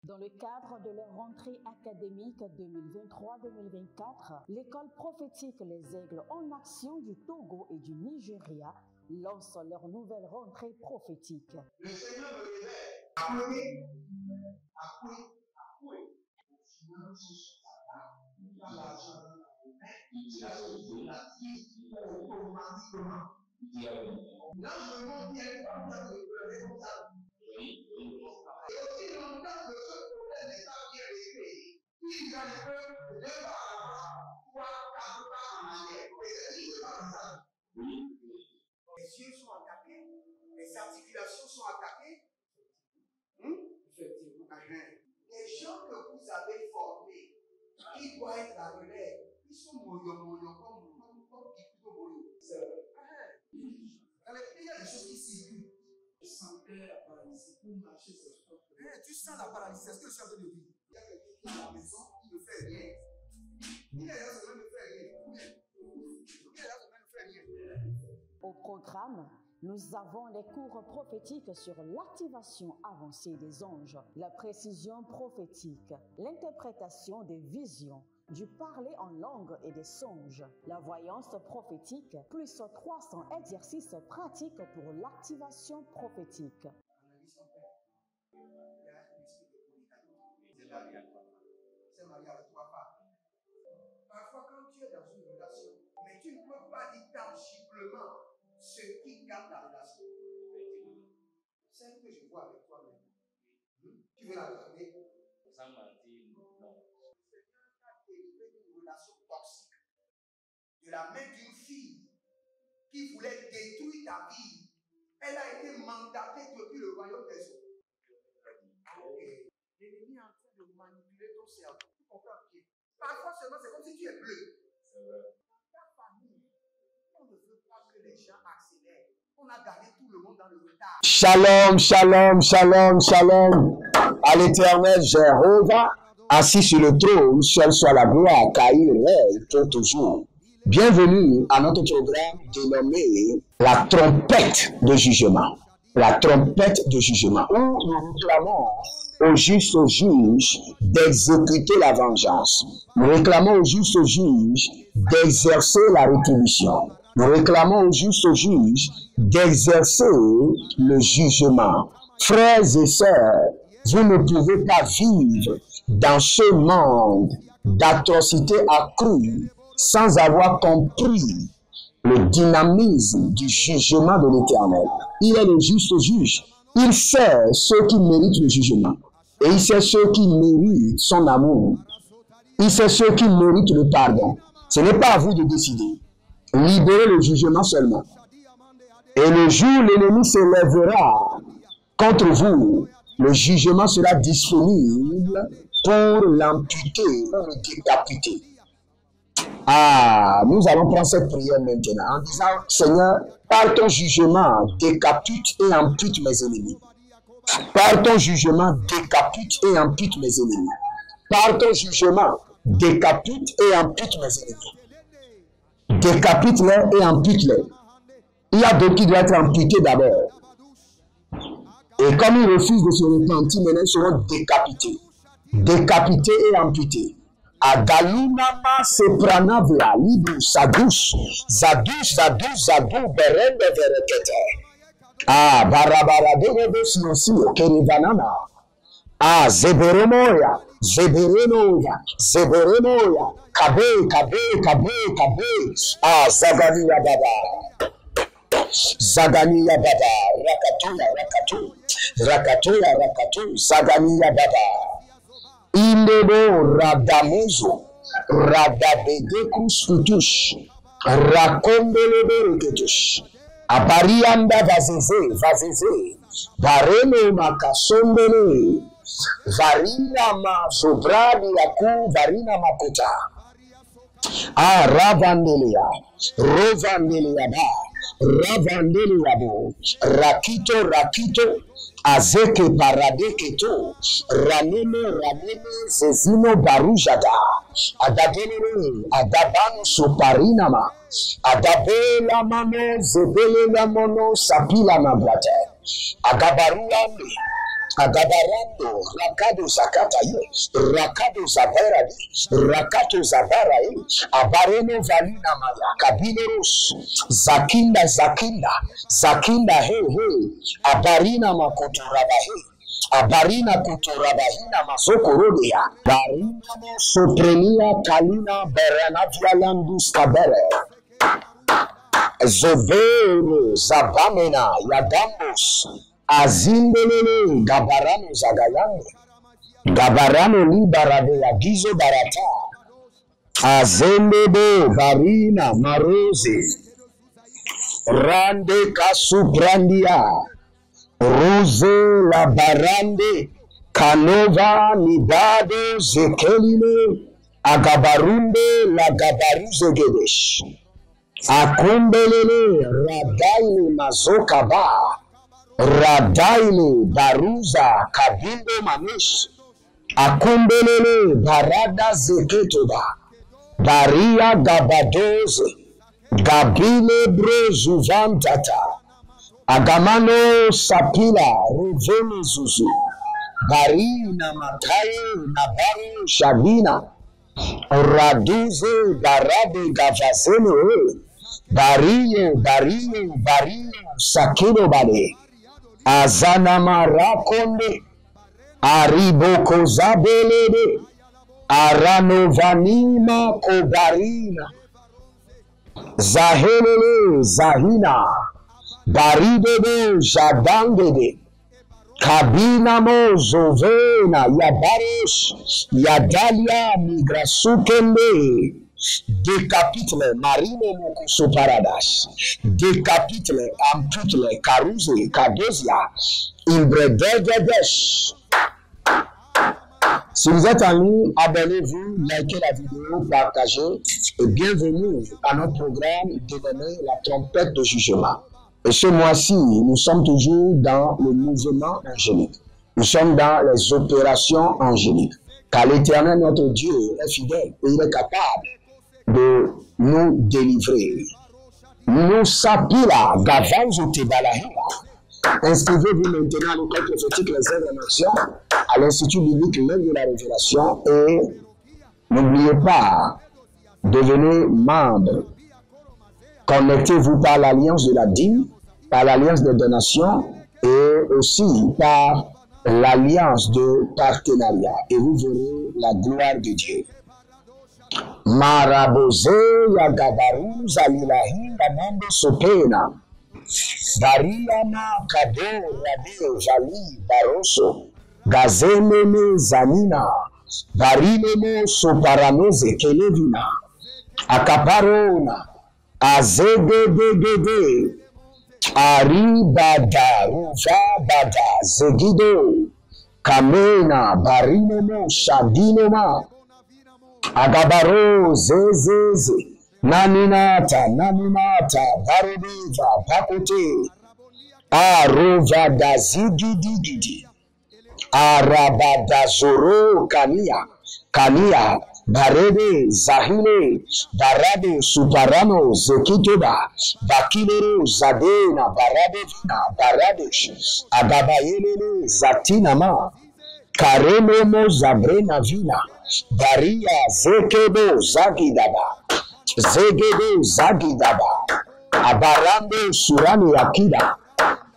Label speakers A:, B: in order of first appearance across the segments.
A: Dans le cadre de leur rentrée académique 2023-2024, l'école prophétique Les Aigles en Action du Togo et du Nigeria lance leur nouvelle rentrée prophétique.
B: Le Seigneur me révèle. Appelez. Là, je me montre bien comme ça. Et aussi longtemps que ce problème n'est pas bien réglé, il y a le peuple de pas en avant, 3, 4 pas en arrière. Et c'est pas comme ça. Les yeux sont attaqués, les articulations sont attaquées. Effectivement. Les gens que vous avez formés, qui doivent être la relève, ils sont moyons comme plutôt moyons. C'est vrai. Dans les pays, il y a des choses qui circulent. Je sentais la paralysie pour marcher sur ce sport. Tu sens la paralysie, c'est ce que je suis en train de dire. Il y a quelqu'un qui est à la maison, qui ne fait rien. Il est là, ça ne fait rien. Il est là, ça ne fait rien.
A: Au programme, nous avons les cours prophétiques sur l'activation avancée des anges, la précision prophétique, l'interprétation des visions, du parler en langue et des songes, la voyance prophétique, plus 300 exercices pratiques pour l'activation prophétique.
B: C'est marié à 3 femmes. Parfois, quand tu es dans une relation, mais tu ne peux pas dire tangiblement ce qui garde la relation. Celle que je vois avec toi maintenant. Tu veux la regarder?
C: Sans mentir, non.
B: Le Seigneur t'a délivré d'une relation toxique. De la main d'une fille qui voulait détruire ta vie. Elle a été mandatée depuis le royaume des eaux. L'ennemi est en train de manipuler ton cerveau. Tu comprends bien? Parfois seulement, c'est comme si tu es bleu.
C: C'est vrai.
B: Dans ta famille, on ne veut pas que les gens accélèrent. On a gardé tout le monde dans le retard.
D: Shalom, shalom, shalom, shalom. À l'Éternel Jéhovah, assis sur le trône, seul soit la gloire, car il règne pour toujours. Bienvenue à notre programme dénommé la trompette de jugement. La trompette de jugement, où nous réclamons au juste juge d'exécuter la vengeance. Nous réclamons au juste juge d'exercer la rétribution. Nous réclamons au juste juge d'exercer le jugement. Frères et sœurs, vous ne pouvez pas vivre dans ce monde d'atrocités accrues sans avoir compris le dynamisme du jugement de l'Éternel. Il est le juste juge. Il sait ceux qui méritent le jugement. Et il sait ceux qui méritent son amour. Il sait ceux qui méritent le pardon. Ce n'est pas à vous de décider. Libérez le jugement seulement. Et le jour où l'ennemi s'élèvera contre vous, le jugement sera disponible pour l'amputer ou le décapiter. Ah, nous allons prendre cette prière maintenant en disant, Seigneur, par ton jugement, décapite et ampute mes ennemis. Par ton jugement, décapite et ampute mes ennemis. Par ton jugement, décapite et ampute mes ennemis. Décapite-les et ampute-les. Il y a d'autres qui doivent être amputés d'abord. Et comme ils refusent de se repentir, maintenant ils seront décapités. Décapités et amputés. Agalunama sepranavla libu sadus zadus berende verekete. Ah, barabara de silenci kerivanana. Ah, zeberemoya, kabe. Ah, zagania baba, rakatu, zagania baba. Indebo radamuzo, radabedekus kutush, rakondelebeleketush, abarianda vazeze, barene makasombele, varina ma sobradi yaku, varina makota, ah ravandelia, ravandelia, rakito, azeke paradeketo, ranene, zezino barujada, adabano soparinama, adabela mano, zebele la mono, sapila mablate, agabaruande, Agabarando, Rakado Zakataye, Rakado Zabaradi, Rakato Zabarae, Abareno Valina Maya, Kabileros, Zakinda, Zakinda, hey, Abarina Makoto Rabahe, Abarina Kotorabahina Mazokorodia, Barina Soprenia Kalina Beranavia Landus Cabere, Zovero Zabamena Yagambos, Azindele Gabarano Zagayande, Gabarano Libarade Yagizo Barata, Azendebe Barina Marose, Rande Kasubrandia, Rose la Barande, Canova Nibado Zekeline, Agabarunde la Gabaruze Gedesh, Akumbelele Radaile Mazokaba, Radaile Baruza Kabindo Manish, Akumbelele Barada Zeketoba, Baria Gabadoze, Gabile Brozuvantata, Agamano Sapila Ruveni Zuzu, Barina Mataye Nabaru Shabina, Raduze Barabe Gavazene, Bario Sakino Bade, Azana Marakonde, Ariboko Zabelede, Arano Vanima Kobarina, Zahelele Zahina, Baridede Jadangede, Kabina Mozovena, Yabaresh, Yadalia Migrasukende, Décapitle, Marine Mokuso Paradas, Décapitle, Amputle, Karuze, Kadosia, Imbredegedesh. Si vous êtes en ligne, abonnez-vous, likez la vidéo, partagez et bienvenue à notre programme dénommé La Trompette de Jugement. Et ce mois-ci, nous sommes toujours dans le mouvement angélique. Nous sommes dans les opérations angéliques. Car l'Éternel, notre Dieu, est fidèle et il est capable de nous délivrer. Nous sapila, gavanzo tebalahila. Inscrivez-vous maintenant à l'école prophétique Les œuvres en action, à l'Institut biblique l'œuvre de la révélation et n'oubliez pas, devenez membre. Connectez-vous par l'alliance de la dîme, par l'alliance des donations et aussi par l'alliance de partenariat. Et vous verrez la gloire de Dieu. Maraboze Yagabaru Zalilahi Namando Sopena. Bariana Kado Rabe Jali Baroso Gazeneme Zanina Barineme Soparanoze Kelevina Akaparona Azegedegede Aribada Ruvabada Zegido Kamena Barinemo Shadinoma Agabaro Zezeze Naminata, Barodiva, Pakote, Arovada Zigidi, Arabada Zoro, Kania, Barede, Zahile, Barade, Suparano, Zekitoba, Bakilero, Zadena, Baradevina, Baradesh, Agabayele, Zatinama, Karenomo, Zabrena Vina, Baria, Zekebo, Zagidaba. Zegedo Zagidaba, Abarande Surani Akida,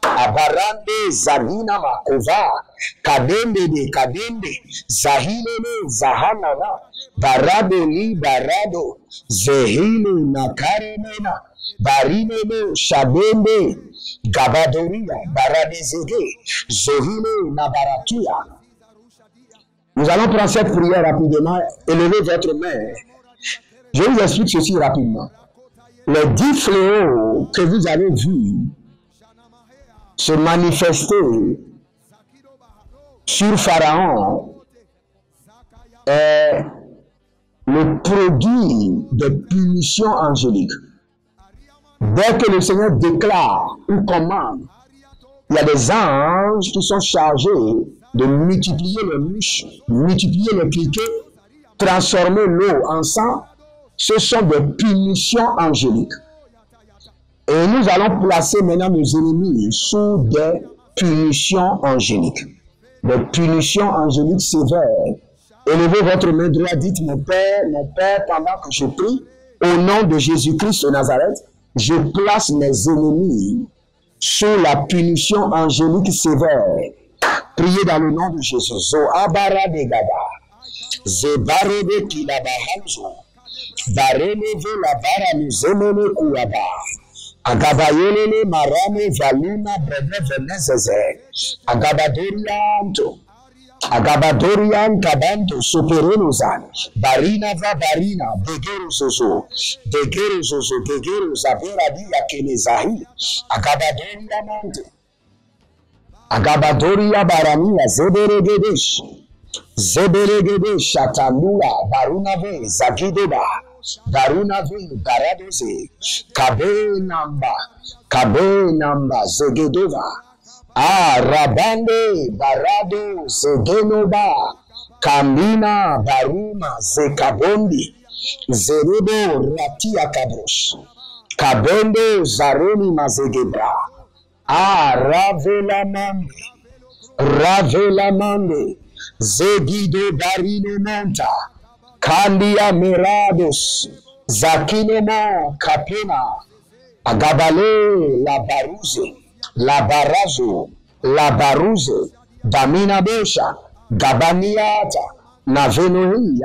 D: Abarande Zadina Makova, Kadende, Zahile Zahanana, Barado Li Barado, Zehile Nakaremena, Barineme Shabende, Gabadoria, Barade Zege, Zohile Nabaratuya. Nous allons prendre cette prière rapidement, élevez votre main. Je vous explique ceci rapidement. Les 10 fléaux que vous avez vus se manifester sur Pharaon est le produit des punitions angéliques. Dès que le Seigneur déclare ou commande, il y a des anges qui sont chargés de multiplier les mouches, multiplier les cliquets, transformer l'eau en sang. Ce sont des punitions angéliques. Et nous allons placer maintenant nos ennemis sous des punitions angéliques. des punitions angéliques sévères. Élevez votre main droite, dites mon Père, pendant que je prie, au nom de Jésus-Christ de Nazareth, je place mes ennemis sous la punition angélique sévère. Priez dans le nom de Jésus. Zoabara de Gaba, Zebare de Kilabahanzo, Bareleve la bara nous emene Kouaba, Agabayelele Marame Valuna Brede Venezeze, Agabadorianto. Agabadorian Kabanto Superenozan Barina va Barina Begero Zozo Begero Zaberadia Kenezahi Agabadoria Mante Agabadoria Barania Zeberegedesh Shatanula Barunave Zagideba Barunave Baradoze Kabe Namba Zegedova Rabande Barado Zegenoba Kamina Baruma Zekabondi Zerebo Ratia Kabrosh Kabende Zaroni Mazegebra Ravelamande Zegido Barine Menta Kandia Merados Zakinema Kapena Agabale La Baruze La Barazo, La Baruze, Damina Besha, Gabaniata, Navenoi,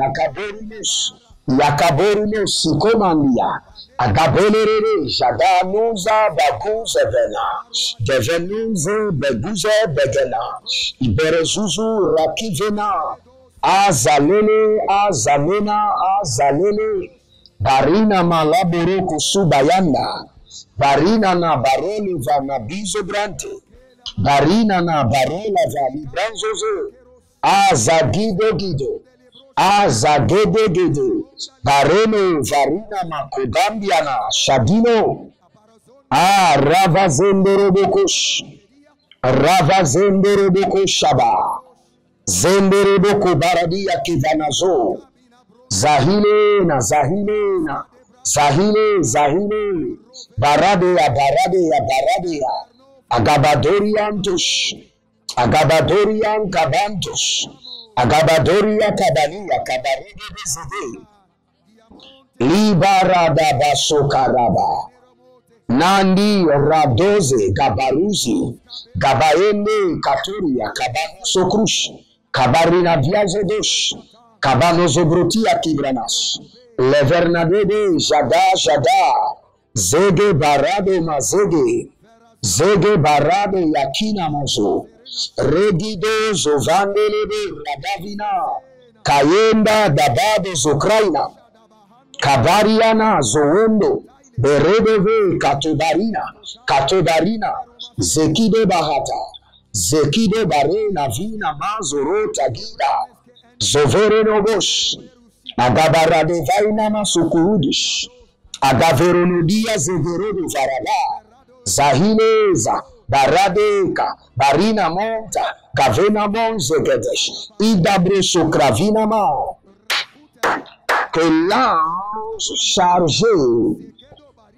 D: Yakaborimus, Komandia, Agabelere, Jadanuza, Baguzevena, Devenuze, Beguze, Begena, Iberezuzu, Rakivena, Azalele, Barina Malaboro Subayanda. Barina na baroli va na bizo brante. Barina na barola va libranzozo. Gido. Gede. Bareno varina makodambiana. Shadino. Ravazendere shaba. Zendere baradia kivanazo. Zahilena. Zahile, Baradea, Agabadorian Cabantos, Agabadoria Cabalia, Cabarede Zede, Libarada Basokaraba, Nandi Radoze, Gabaruzi, Gabaende, Katuria, Cabano Krush, Cabarina Viazedosh, Cabano Zobrotia Kibranas. Le Vernadede, Jada, Zege Barade Mazege, Zege Barade Yakina Mazo, Regido Zovandelebe Radavina, Kayenda Dabado Zokraina, Kabariana Zoendo, Beredeve Katodarina, Zekide Bahata, Zekide Barena Vina Mazoro Tagida, Zovereno Bosch, Agabarade Vaina Masukurudish, Agaveronodia Zeverodo Varala, Zahileza, Baradeka, Barina Monta, Kavena Monzegedesh, Idabreso Kravina Mao. Que l'ange chargé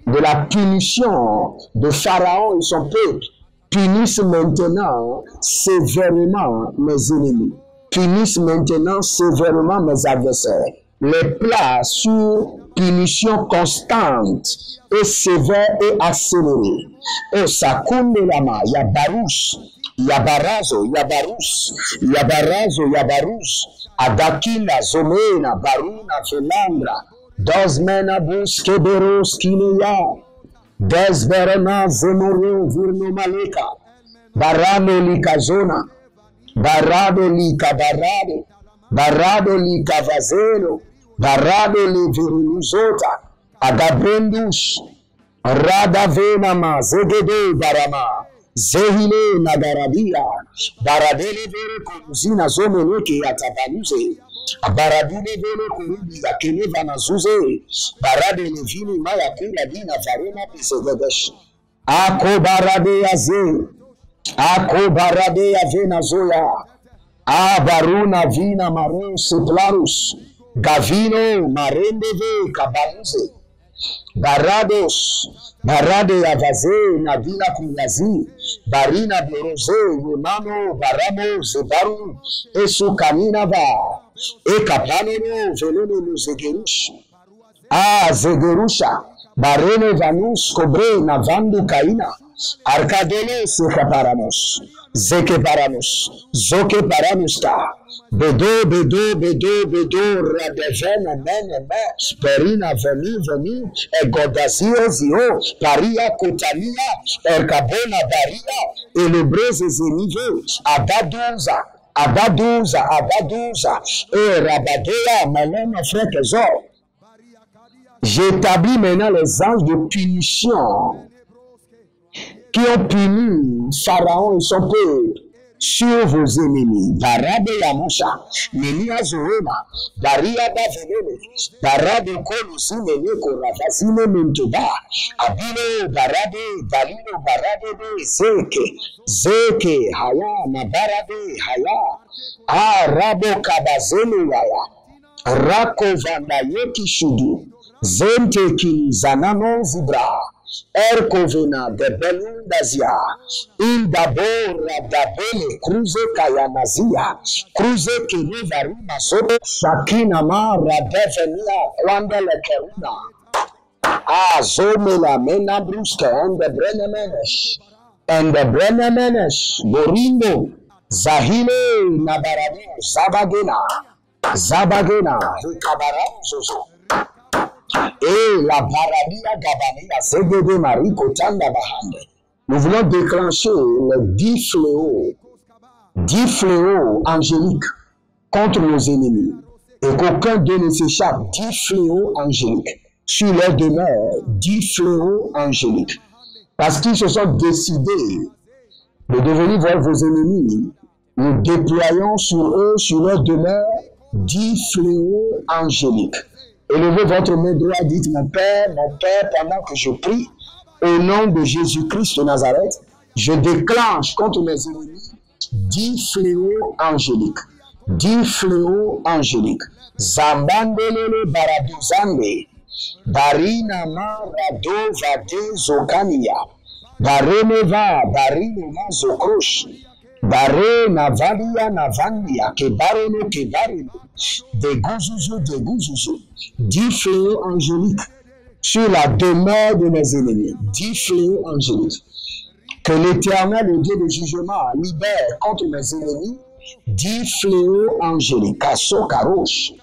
D: de la punition de Pharaon et son peuple punisse maintenant sévèrement mes ennemis, punisse maintenant sévèrement mes adversaires, les place sur punition constante et sévère et accélérée. O Sakunde Lama, Yabarus, Adakila, Zomena, Baruna, Felandra, Dosmena, Buskeberos, Kineya, Desverena, Zemoro, Virno Maleka, Barado Likazona, Barado Likabarade, Barado Likavazelo, Barado Livirunuzota, Agabrendus, Radavenama, Zegede Barama, Zehile Nagarabia, Baradele Vere Komuzina Zomeneke Atabanuze, Baradile Vere Kurubi Akeneva Nazuze, Baradele Vini Maya Kula Dina Varena Pisegedesh, Ako Baradea Ze, Ako Baradea Venazoya, Abaruna Vina Maro Seplarus, Gavino Marendeve Kabanuze, Barados, Barade Avaze, Navila Kuyazi, Barina Borose, Yemano, Baramo, Zebaru, Esukaminava, Ekapano, Veleno, Zegerush, Zegerusha, Barene Vanus, Cobre, Navandu Kaina, Arcadele, Secaparamos, Zekeparamos, Zoke Paramusta, Bedo, Radevena, Mene, Perina, Veni, Egodazio, Zio, Paria, Cotania, Ercabona, Baria, Elebreze, Zenive, Abaduza, et Rabadea, Malena, Frekezor. J'établis maintenant les anges de punition qui ont puni Pharaon et son peuple sur vos ennemis. Barabe Yamusha, Nenia Zoema, Baria Bavelele, Barabe Kolusine, Koravasine Mentoba, Abilo, Barabe, Balino, Barabe, Zeke, Haya, Nabarabe, Haya, Rabo Kabazele Yaya, Rako Vanayeki Shudu, Zenteki Zanano Zibra, Erkovena de Belundazia, Indabora Dabele, Cruze Kayanazia, Cruze Kinivaruma Soto, Shakina Mara Devenia, Kwanda Lekeruna, Zomela Mena Bruska, and the Brenemenesh, Borindo, Zahile Nabarabu, Zabagena, Hukabara Soso. Et la Baradia Gabania, Segede Marie Kotanda Bahande. Nous voulons déclencher les 10 fléaux angéliques contre nos ennemis. Et qu'aucun d'eux ne s'échappe. 10 fléaux angéliques. Sur leur demeure, 10 fléaux angéliques. Parce qu'ils se sont décidés de devenir vos ennemis. Nous déployons sur eux, sur leur demeure, 10 fléaux angéliques. Élevez votre main droite, dites mon Père, pendant que je prie, au nom de Jésus-Christ de Nazareth, je déclenche contre mes ennemis 10 fléaux angéliques. 10 fléaux angéliques. Zambandelele baraduzande, barina marado vade zokania, bareneva barinema zokroshi, bare navalia navandia, kebareno, de gouzouzou, 10 fléaux angéliques sur la demeure de mes ennemis. 10 fléaux angéliques. Que l'Éternel, le Dieu de jugement, libère contre mes ennemis 10 fléaux angéliques. Kasso Karosh,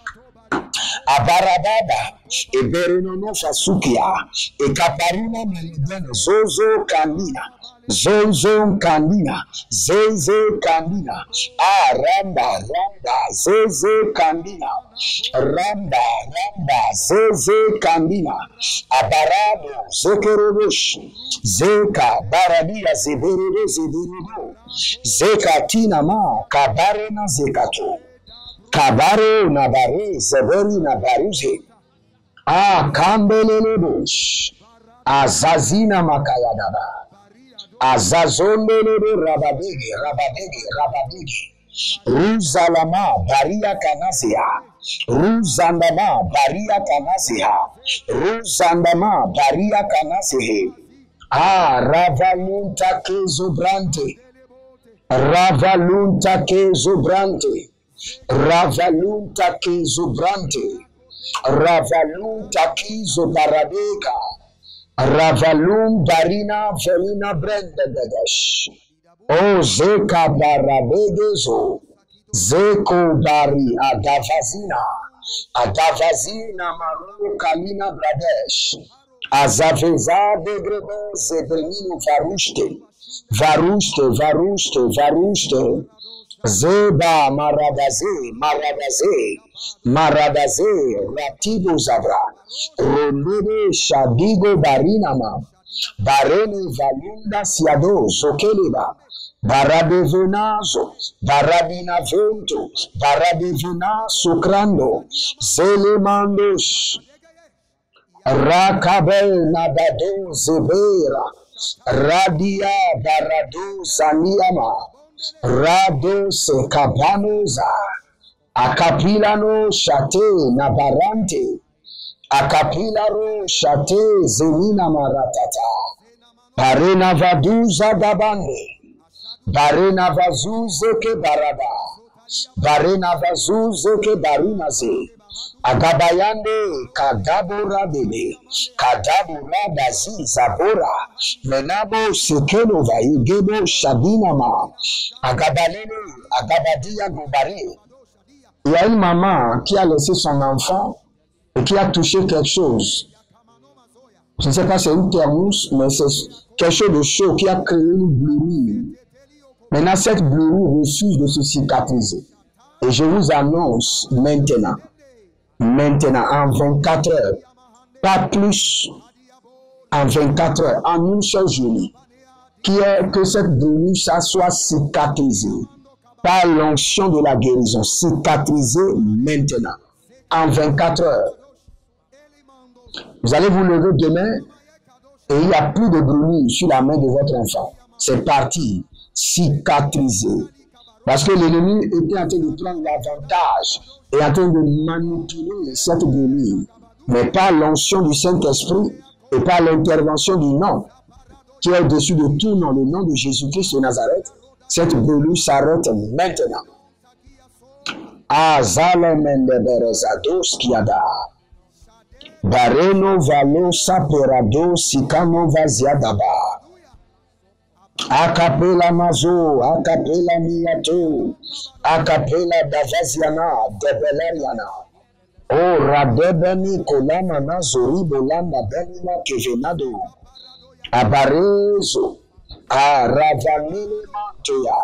D: Abarababa, et Berenono Fasukia, et Kaparina Meliden, Zozo Kandina. Zonzon Kandina, Zeze Kandina, Ramba, Zeze Kandina, Ramba, Zeze Kandina, Abarabo, Zekerobosh, Zeka, Baradia, Zeberedo, Zekatina Ma, Kabarena Zekato, Kabaro Nabare, Zeberi Nabaruze, Kambelebosh, Azazina Makayadaba. Azazondele rabadege, Ruzalama, Baria Kanazia, Ruzandama, Baria Kanazia, Ruzandama, Baria Kanazihe, Ravalunta Kezubrante, Ravalunta Kezubrante, Ravalunta Kezubrante, Ravalunta Kezubaradeka, Ravalum Barina Velina Brenda Dedesh. O Zeka Barabegezo. Zeko Bari Adavazina Maru Kalina Bradesh. Azaveza Degrebe Zebelino Varuste. Zeba Maradaze, Ratibo Zabra, Romere Shadigo Barinama, Barene Valunda Siado, Zokeleba, Baradevenazo, Baradina Vento, Baradevena Socrando, Zelemandos, Rakabel Nabado Zebera, Radia Barado Zaniama, Rados Capanoza, Acapilano Chate Nabarante, Acapilaro Chate Zenina Maratata, Barena vaduza dabande. Barena vazuze ke barada. Barena vazuze ke barunaze. Agabayande kadabora bebe. Kadabora dazi zabora. Menabo sekenova igebo shabinama. Agabalene agabadia gobari. Il y a une maman qui a laissé son enfant et qui a touché quelque chose. Je ne sais pas si c'est une thermos, mais c'est quelque chose de chaud qui a créé une brûlure. Maintenant, cette brûlure refuse de se cicatriser. Et je vous annonce maintenant, en 24 heures, pas plus, en 24 heures, en une seule journée, que cette brûlure ça soit cicatrisée par l'onction de la guérison, cicatrisée maintenant, en 24 heures. Vous allez vous lever demain et il n'y a plus de brûlure sur la main de votre enfant. C'est parti, cicatrisé. Parce que l'ennemi était en train de prendre l'avantage et en train de manipuler cette brûlure. Mais par l'onction du Saint-Esprit et par l'intervention du nom qui est au-dessus de tout nom, le nom de Jésus-Christ de Nazareth, cette brûlure s'arrête maintenant. Azalemendeberezados kiada. Bareno valo saperado sikano vaziadaba. Akapela mazo, akapela miato, akapela davaziana, debelariana. O radebeni kolama nazori bolanda benima kevenado. Abarezo, a ravanele mantoya.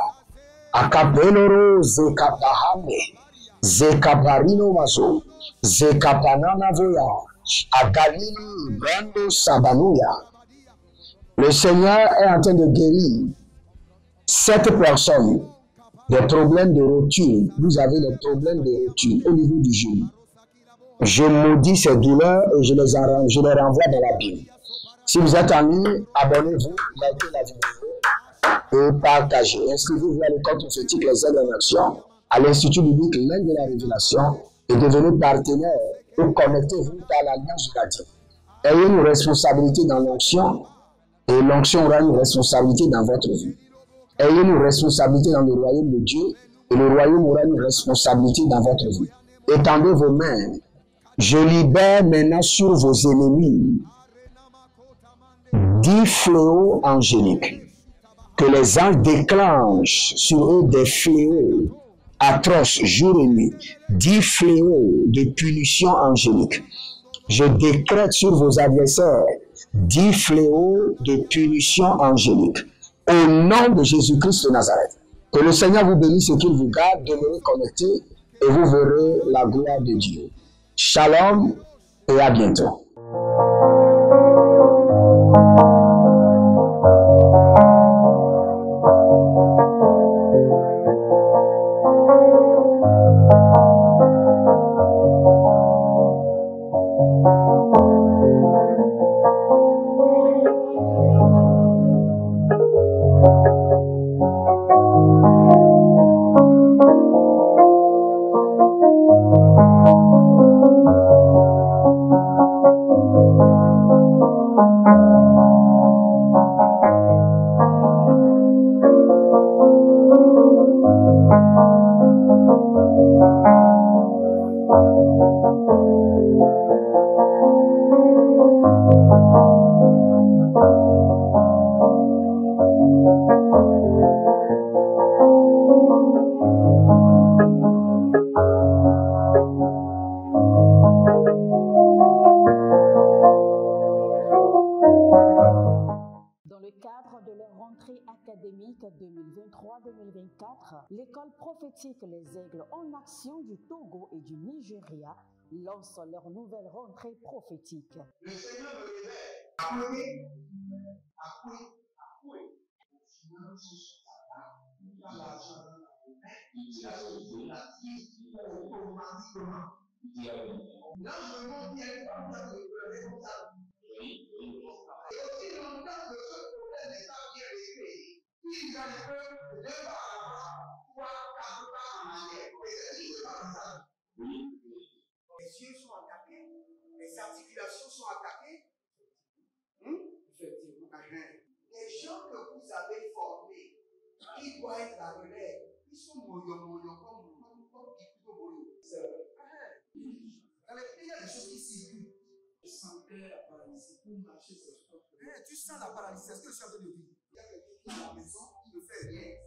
D: Akapeloro zekapahame, zekaparino mazo, zekapanana voya. Agalini Brando Sabanuya. Le Seigneur est en train de guérir 7 personnes des problèmes de rotule. Vous avez des problèmes de rotule au niveau du genou. Je maudis ces douleurs et je les renvoie dans la Bible. Si vous êtes en ligne, abonnez-vous, likez la vidéo et partagez. Inscrivez-vous à l'école prophétique Les Aides en Action, à l'Institut biblique L'Aide de la Révélation et devenez partenaire. Et connectez-vous par l'alliance du bâti. Ayez une responsabilité dans l'onction et l'onction aura une responsabilité dans votre vie. Ayez une responsabilité dans le royaume de Dieu et le royaume aura une responsabilité dans votre vie. Étendez vos mains. Je libère maintenant sur vos ennemis 10 fléaux angéliques. Que les anges déclenchent sur eux des fléaux atroces jour et nuit, 10 fléaux de punition angélique. Je décrète sur vos adversaires 10 fléaux de punition angélique. Au nom de Jésus-Christ de Nazareth. Que le Seigneur vous bénisse et qu'il vous garde, demeurez connectés et vous verrez la gloire de Dieu. Shalom et à bientôt.
A: académique 2023-2024, l'école prophétique Les Aigles en Action du Togo et du Nigeria lance leur nouvelle rentrée prophétique.
B: Le Seigneur me révèle. Appuyez. Dans l'argent, c'est la solution la crise automatiquement. Là, je me montre bien comme ça, de pleurer comme ça. Et aussi longtemps que ce problème n'est pas bien réglé, il y a le peuple 2 pas en avant, 3, 4 pas en arrière. Et c'est dit, c'est pas ça. Les yeux sont attaqués, les articulations sont attaquées. Effectivement. vous avez formé, qui doit être la relève, ils sont moyons comme plutôt moyons. C'est vrai. Dans les pays, il y a des choses qui circulent.
E: Je sentais la paralysie pour marcher sur ce propre.
B: Tu sens la paralysie, c'est ce que je suis en train de dire. Il y a quelqu'un qui est à la maison, qui ne fait rien.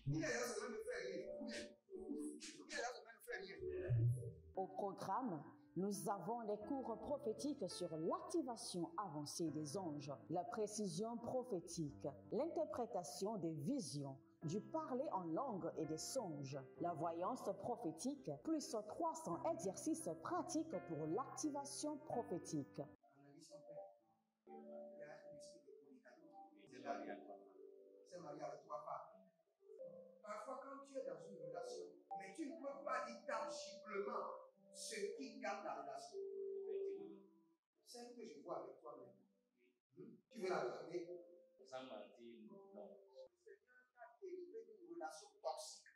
B: Il est là, ça ne fait rien. Il est là, ça ne fait rien.
A: Au programme, nous avons les cours prophétiques sur l'activation avancée des anges, la précision prophétique, l'interprétation des visions, du parler en langue et des songes, la voyance prophétique, plus 300 exercices pratiques pour l'activation prophétique.
B: Analyse son père. Il y a un esprit de polygamie. C'est marié avec 3 femmes. Parfois, quand tu es dans une relation, mais tu ne peux pas dire tangiblement ce qui garde la relation. C'est ce que je vois avec toi maintenant. Tu veux la garder?
C: Sans mentir, non.
B: Le Seigneur t'a délivré d'une relation toxique.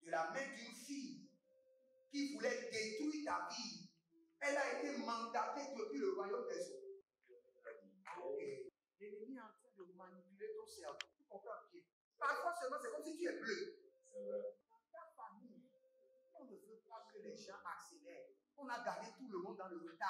B: De la main d'une fille qui voulait détruire ta vie. Elle a été mandatée depuis le royaume des eaux. L'ennemi est en train de manipuler ton cerveau. Tu comprends bien? Parfois seulement, c'est comme si tu es bleu.
C: C'est vrai.
B: Dans ta famille, on ne veut pas que les gens accélèrent. On a gardé tout le monde dans le retard.